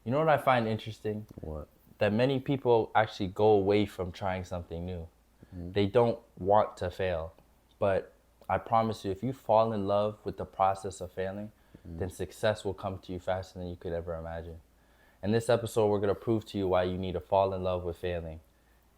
You know what I find interesting? What? That many people actually go away from trying something new. They don't want to fail. But I promise you, if you fall in love with the process of failing, then success will come to you faster than you could ever imagine. In this episode, we're going to prove to you why you need to fall in love with failing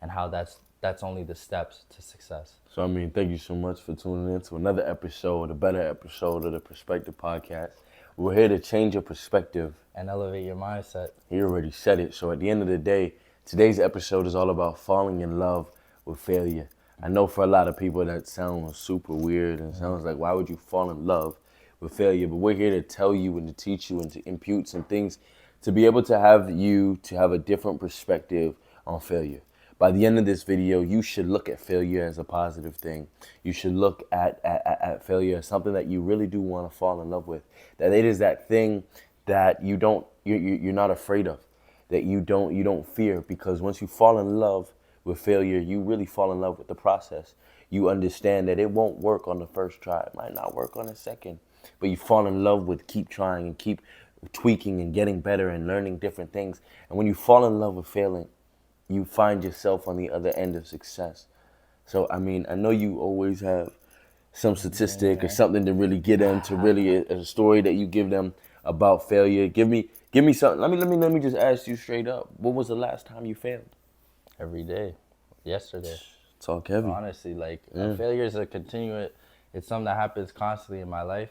and how that's only the steps to success. So, I mean, thank you so much for tuning in to another episode, a better episode of the Perspective Podcast. We're here to change your perspective. And elevate your mindset. He already said it. So, at the end of the day, today's episode is all about falling in love with failure. I know for a lot of people that sounds super weird and sounds like, why would you fall in love with failure? But we're here to tell you and to teach you and to impute some things to be able to have you to have a different perspective on failure. By the end of this video, you should look at failure as a positive thing. You should look at failure as something that you really do want to fall in love with. That it is that thing that you're not afraid of, that you don't fear, because once you fall in love with failure, you really fall in love with the process. You understand that it won't work on the first try. It might not work on the second, but you fall in love with keep trying and keep tweaking and getting better and learning different things. And when you fall in love with failing, you find yourself on the other end of success. So, I mean, I know you always have some statistic or something to really get into, really a story that you give them about failure. Give me something. Let me just ask you straight up. What was the last time you failed? Every day. Yesterday. Talk heavy. Honestly, like failure is a continuous. It's something that happens constantly in my life,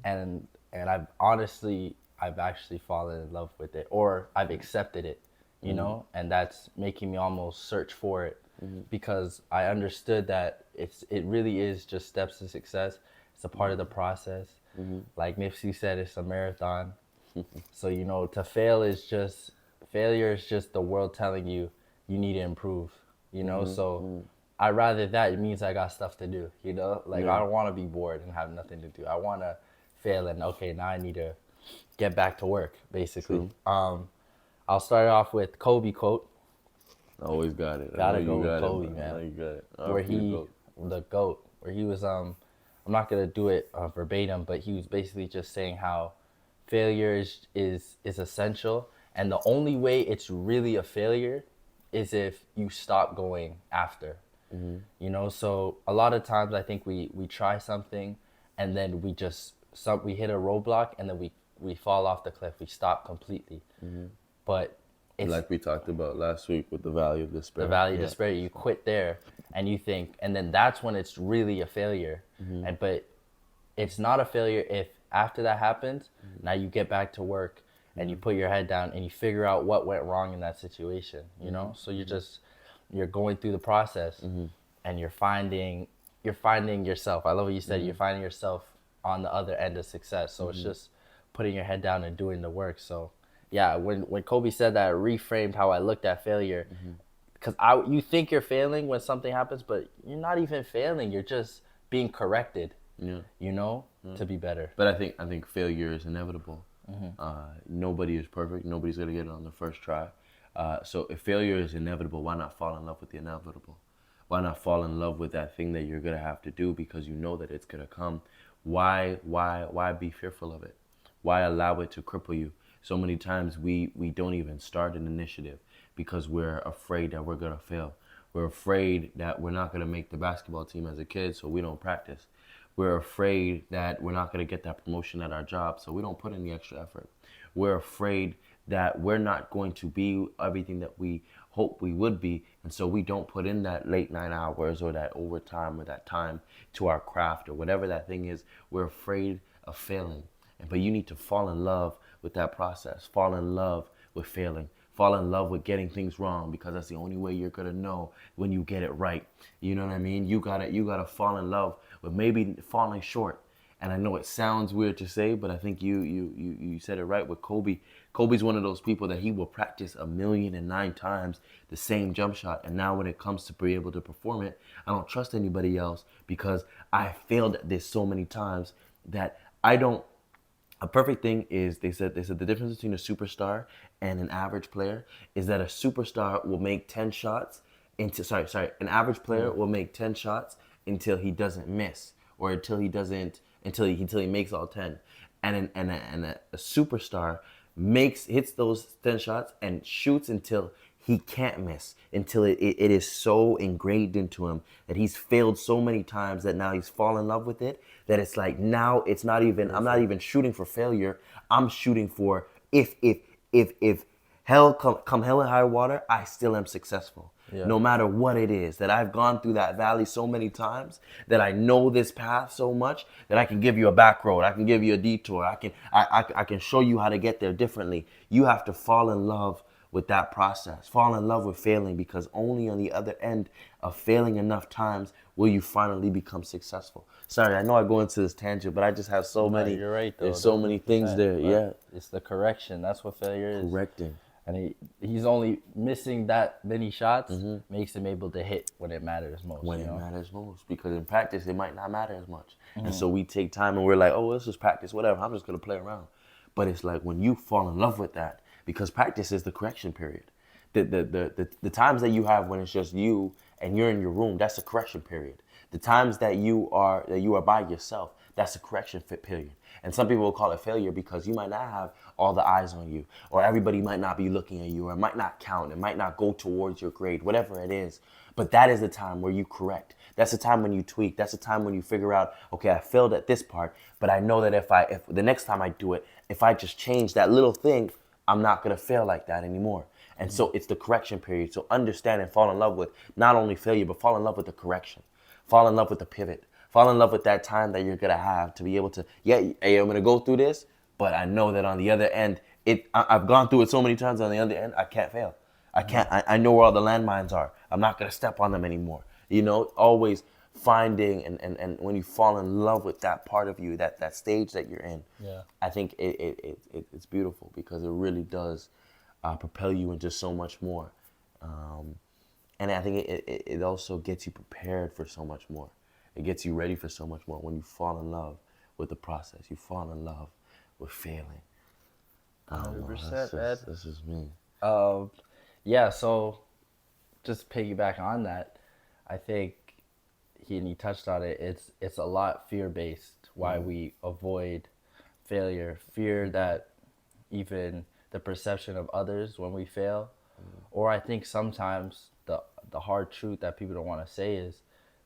and I've actually fallen in love with it, or I've accepted it, you know, and that's making me almost search for it, because I understood that it really is just steps to success. It's a part of the process. Like Nipsey said, it's a marathon. So you know, to fail is just failure is just the world telling you you need to improve. You know, so I rather that. It means I got stuff to do. You know, like I don't want to be bored and have nothing to do. I want to fail and okay, now I need to get back to work. Basically, I'll start off with Kobe quote. Always got it. Gotta I know go you with got Kobe, it, man. I know man. you got it. Where he, the goat, where he was I'm not gonna do it verbatim, but he was basically just saying how failure is essential, and the only way it's really a failure is if you stop going after. You know, so a lot of times I think we try something, and then we hit a roadblock, and then we fall off the cliff. We stop completely. But it's like we talked about last week with the value of despair. the value of despair. You quit there, and you think, and then that's when it's really a failure. And but it's not a failure if after that happens, now you get back to work and you put your head down and you figure out what went wrong in that situation. You know, so you're going through the process, and you're finding yourself. I love what you said. You're finding yourself on the other end of success. So it's just putting your head down and doing the work. So yeah, when Kobe said that, it reframed how I looked at failure. Because you think you're failing when something happens, but you're not even failing. You're just being corrected. Yeah. You know, to be better. But I think failure is inevitable. Nobody is perfect. Nobody's gonna get it on the first try. So if failure is inevitable, why not fall in love with the inevitable? Why not fall in love with that thing that you're gonna have to do because you know that it's gonna come? Why be fearful of it? Why allow it to cripple you? So many times we don't even start an initiative because we're afraid that we're gonna fail. We're afraid that we're not gonna make the basketball team as a kid, so we don't practice. We're afraid that we're not going to get that promotion at our job, so we don't put in the extra effort. We're afraid that we're not going to be everything that we hope we would be, and so we don't put in that late night hours or that overtime or that time to our craft or whatever that thing is. We're afraid of failing. But you need to fall in love with that process. Fall in love with failing. Fall in love with getting things wrong, because that's the only way you're gonna know when you get it right. You know what I mean? You gotta fall in love with maybe falling short. And I know it sounds weird to say, but I think you said it right with Kobe. Kobe's one of those people that he will practice 1,000,009 times the same jump shot. And now when it comes to be able to perform it, I don't trust anybody else because I failed at this so many times that I don't. A perfect thing is they said the difference between a superstar and an average player is that a superstar will make 10 shots an average player will make 10 shots until he doesn't miss, or until he makes all 10. And a superstar hits those 10 shots and shoots until he can't miss, until it is so ingrained into him that he's failed so many times that now he's fallen in love with it, that it's like now it's not even, I'm not even shooting for failure. I'm shooting for if hell come hell and high water, I still am successful. Yeah. No matter what it is, that I've gone through that valley so many times, that I know this path so much that I can give you a back road, I can give you a detour, I can show you how to get there differently. You have to fall in love with that process, fall in love with failing, because only on the other end of failing enough times will you finally become successful. Sorry, I know I go into this tangent, but I just have so many. You're right, though. There's so many things there. Yeah, it's the correction. That's what failure is. Correcting. And he's only missing that many shots makes him able to hit when it matters most. When it matters most, because in practice it might not matter as much. And so we take time and we're like, oh, this is practice, whatever. I'm just gonna play around. But it's like when you fall in love with that, because practice is the correction period. The times that you have when it's just you and you're in your room, that's a correction period. The times that you are by yourself, that's a correction period. And some people will call it failure because you might not have all the eyes on you, or everybody might not be looking at you, or it might not count, it might not go towards your grade, whatever it is. But that is the time where you correct. That's the time when you tweak. That's the time when you figure out, okay, I failed at this part, but I know that if the next time I do it, if I just change that little thing, I'm not gonna fail like that anymore. And so it's the correction period. So understand and fall in love with not only failure, but fall in love with the correction. Fall in love with the pivot. Fall in love with that time that you're gonna have to be able to, hey, I'm gonna go through this, but I know that on the other end, I've gone through it so many times, on the other end, I can't fail. I know where all the landmines are. I'm not gonna step on them anymore. You know, always finding and when you fall in love with that part of you, that stage that you're in, I think it's beautiful, because it really does propel you into so much more. And I think it also gets you prepared for so much more. It gets you ready for so much more when you fall in love with the process. You fall in love with failing. 100%, Ed. This is me. Yeah, so just piggyback on that, I think he touched on it. It's a lot fear-based why we avoid failure. Fear that even the perception of others when we fail, or I think sometimes the hard truth that people don't want to say is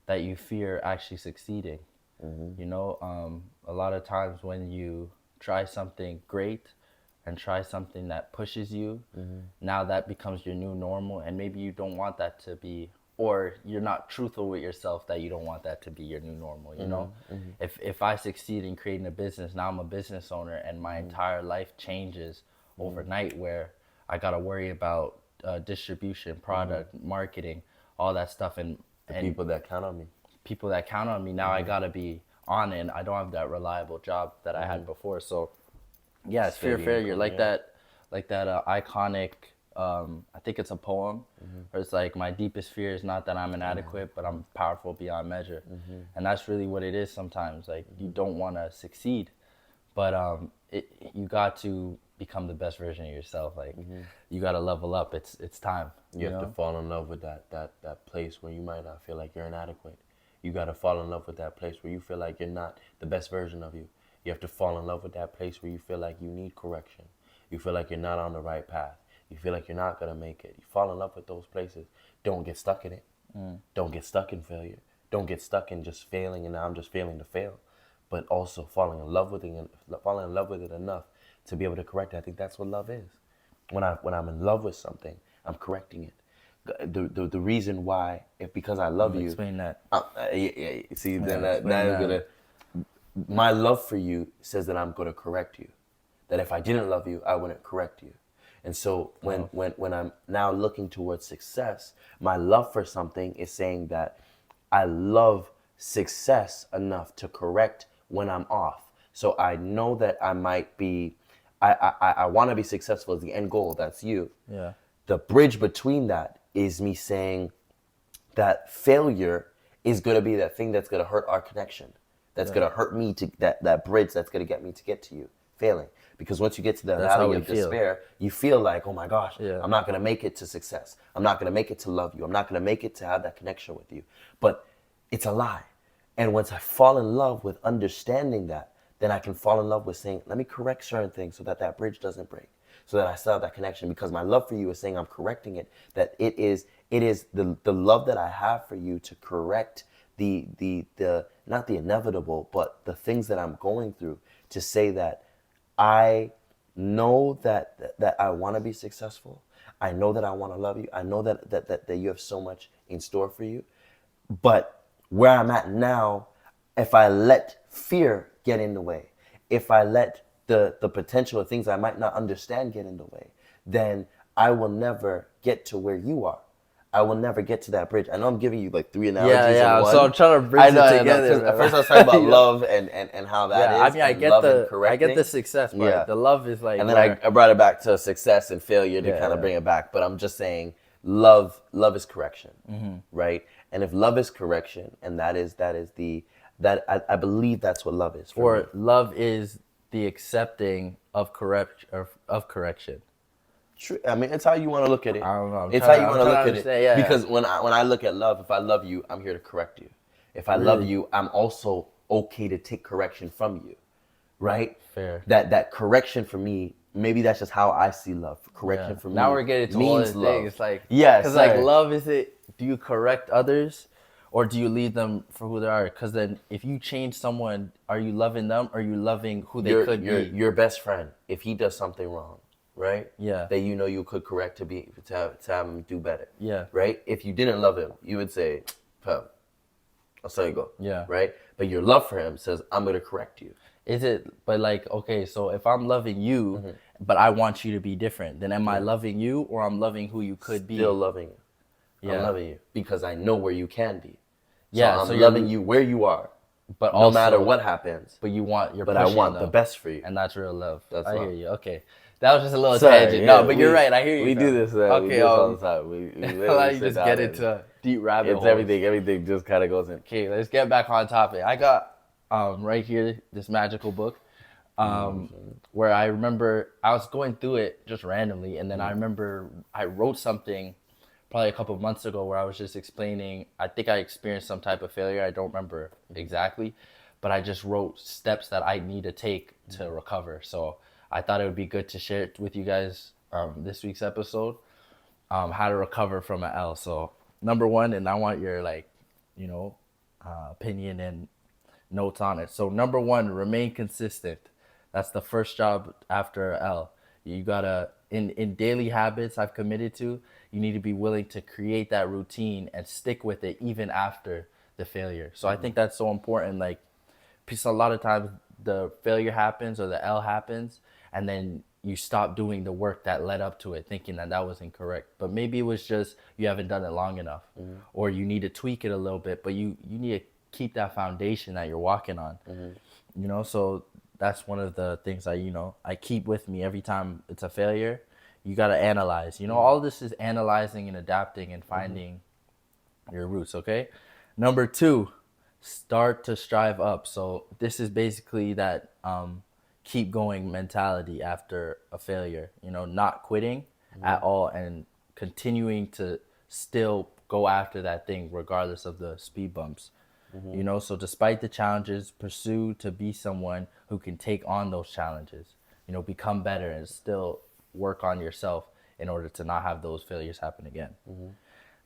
that you fear actually succeeding. You know, a lot of times when you try something great and try something that pushes you, now that becomes your new normal, and maybe you don't want that to be, or you're not truthful with yourself that you don't want that to be your new normal, you know? If I succeed in creating a business, now I'm a business owner, and my entire life changes overnight, where I got to worry about distribution, product, marketing, all that stuff, and people that count on me. Now I got to be on it, and I don't have that reliable job that I had before. So yeah, it's fear failure, like that iconic, I think it's a poem, where it's like, my deepest fear is not that I'm inadequate, but I'm powerful beyond measure. And that's really what it is sometimes. Like, you don't want to succeed, but you got to become the best version of yourself. Like, you got to level up. It's time. You have to fall in love with that place where you might not feel like you're inadequate. You got to fall in love with that place where you feel like you're not the best version of you. You have to fall in love with that place where you feel like you need correction. You feel like you're not on the right path. You feel like you're not going to make it. You fall in love with those places. Don't get stuck in it. Don't get stuck in failure. Don't get stuck in just failing and now I'm just failing to fail. But also falling in love with it enough to be able to correct it. I think that's what love is. When I'm in love with something, I'm correcting it. The reason why, because I love you. Explain that. See, then that is gonna. My love for you says that I'm gonna correct you. That if I didn't love you, I wouldn't correct you. And so when I'm now looking towards success, my love for something is saying that I love success enough to correct when I'm off. So I know that I might be, I want to be successful as the end goal. That's you. Yeah. The bridge between that is me saying that failure is going to be that thing that's going to hurt our connection. That's going to hurt me to that bridge that's going to get me to get to you. Failing. Because once you get to the valley of despair, you feel like, oh my gosh, I'm not going to make it to success. I'm not going to make it to love you. I'm not going to make it to have that connection with you. But it's a lie. And once I fall in love with understanding that, then I can fall in love with saying, let me correct certain things so that bridge doesn't break. so that I still have that connection, because my love for you is saying I'm correcting it, that it is the love that I have for you to correct the not the inevitable, but the things that I'm going through, to say that I know that I want to be successful. I know that I want to love you. I know that you have so much in store for you. But where I'm at now, if I let fear get in the way, if I let the potential of things I might not understand get in the way, then I will never get to where you are. I will never get to that bridge. I know I'm giving you like 3 analogies in one. So I'm trying to bridge it together. At first I was talking about love and how that is. I mean, I get the success part. Yeah. The love is like, and then I brought it back to success and failure to kind of bring it back. But I'm just saying, love is correction, right? And if love is correction, and I believe that's what love is. Or love is the accepting of correction. True. I mean, it's how you want to look at it. I don't know. It's how you want to look at it. Yeah. Because when I look at love, if I love you, I'm here to correct you. If I love you, I'm also okay to take correction from you, right? Fair. That correction for me, maybe that's just how I see love. Correction for me. Now we're getting to all this thing. It's like, because like love is it? Do you correct others, or do you leave them for who they are? Because then, if you change someone, are you loving them? Or are you loving who they could be? Your best friend, if he does something wrong, right? Yeah. That you know you could correct to have him do better. Yeah. Right? If you didn't love him, you would say, Pam, I'll say you go. Yeah. Right? But your love for him says, I'm going to correct you. Is it, but like, okay, so if I'm loving you, but I want you to be different, then am I loving you, or I'm loving who you could be? Still loving you. Yeah. I'm loving you because I know where you can be. So I'm loving you where you are. But no also, matter what happens. But you want your. But I want the best for you. And that's real love. That's I love. hear you. Okay. That was just a little tangent. No, but you're right. I hear you. We do this. Okay, we do this all the time. We you just get into a deep rabbit hole. Everything just kind of goes in. Okay, let's get back on topic. I got right here this magical book where I remember I was going through it just randomly, and then I remember I wrote something probably a couple of months ago where I was just explaining, I think I experienced some type of failure. I don't remember exactly, but I just wrote steps that I need to take to recover. So I thought it would be good to share it with you guys this week's episode, how to recover from an L. So number one, and I want your opinion and notes on it. So number one, remain consistent. That's the first job after a L. You gotta, in daily habits I've committed to, you need to be willing to create that routine and stick with it even after the failure. So I think that's so important. Like, because a lot of times the failure happens or the L happens, and then you stop doing the work that led up to it, thinking that was incorrect. But maybe it was just you haven't done it long enough, or you need to tweak it a little bit, but you need to keep that foundation that you're walking on. So that's one of the things I keep with me every time it's a failure. You got to analyze. All this is analyzing and adapting and finding your roots, okay? Number two, start to strive up. So this is basically that keep going mentality after a failure, not quitting at all and continuing to still go after that thing regardless of the speed bumps. So despite the challenges, pursue to be someone who can take on those challenges, become better and still work on yourself in order to not have those failures happen again.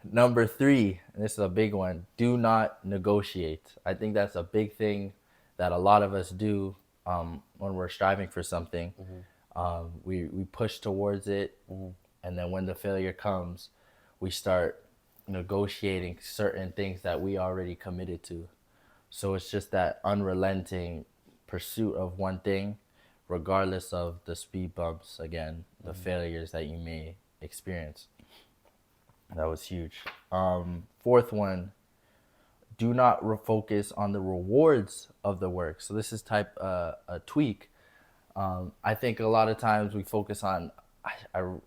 Number three, and this is a big one, do not negotiate. I think that's a big thing that a lot of us do when we're striving for something. We push towards it, and then when the failure comes, we start negotiating certain things that we already committed to. So it's just that unrelenting pursuit of one thing, regardless of the speed bumps, again, the failures that you may experience. That was huge. Fourth one, do not focus on the rewards of the work. So this is type a tweak. I think a lot of times we focus on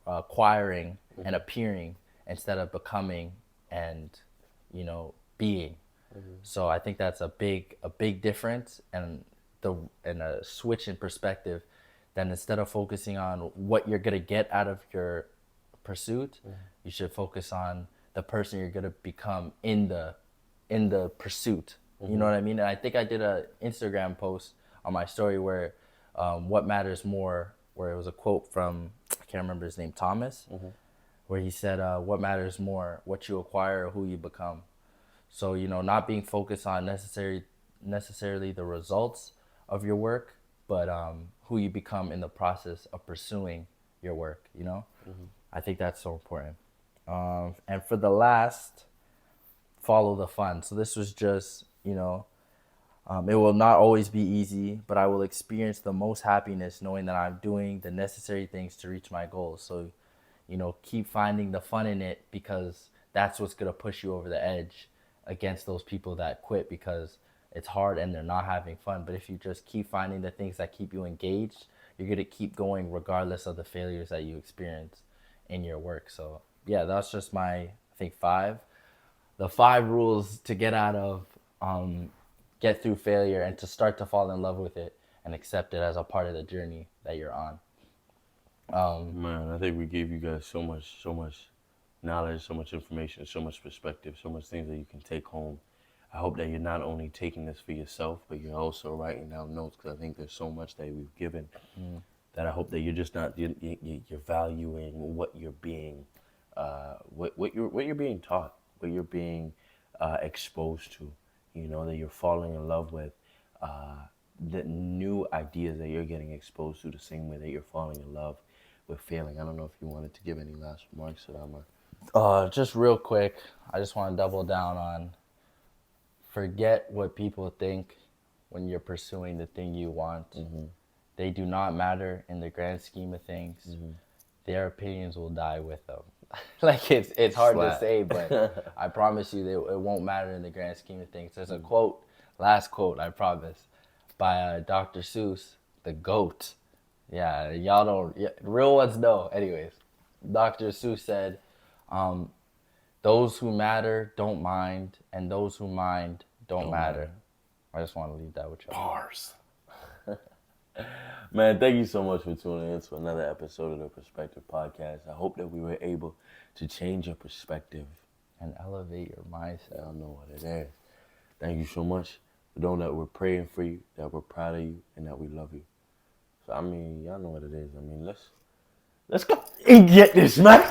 acquiring and appearing instead of becoming and being. So I think that's a big difference, and a switch in perspective. Then instead of focusing on what you're gonna get out of your pursuit, you should focus on the person you're gonna become in the pursuit. You know what I mean? And I think I did a Instagram post on my story where what matters more, where it was a quote from, I can't remember his name, Thomas, where he said, what matters more, what you acquire or who you become. So, not being focused on necessarily the results of your work, but who you become in the process of pursuing your work, I think that's so important. And for the last, follow the fun. So this was just, it will not always be easy, but I will experience the most happiness knowing that I'm doing the necessary things to reach my goals. So, keep finding the fun in it, because that's what's going to push you over the edge against those people that quit because it's hard and they're not having fun. But if you just keep finding the things that keep you engaged, you're going to keep going regardless of the failures that you experience in your work. So yeah, that's just my, I think, 5. The 5 rules to get out of, get through failure and to start to fall in love with it and accept it as a part of the journey that you're on. Man, I think we gave you guys so much knowledge, so much information, so much perspective, so much things that you can take home. I hope that you're not only taking this for yourself, but you're also writing down notes, because I think there's so much that we've given that I hope that you're just not, you're valuing what you're being, what you're being taught, what you're being exposed to, that you're falling in love with, the new ideas that you're getting exposed to the same way that you're falling in love with failing. I don't know if you wanted to give any last remarks to that, Just real quick, I just want to double down on forget what people think when you're pursuing the thing you want. They do not matter in the grand scheme of things. Their opinions will die with them. Like it's hard to say, but I promise you it won't matter in the grand scheme of things. There's a quote, last quote, I promise, by Dr. Seuss, the GOAT. Yeah, y'all don't, real ones know. Anyways, Dr. Seuss said, those who matter don't mind, and those who mind don't matter. I just want to leave that with you. Bars. Man, thank you so much for tuning in to another episode of the Perspective Podcast. I hope that we were able to change your perspective And elevate your mindset. Y'all know what it is. Thank you so much. Know that we're praying for you, that we're proud of you, and that we love you. So, y'all know what it is. Let's go and get this, man.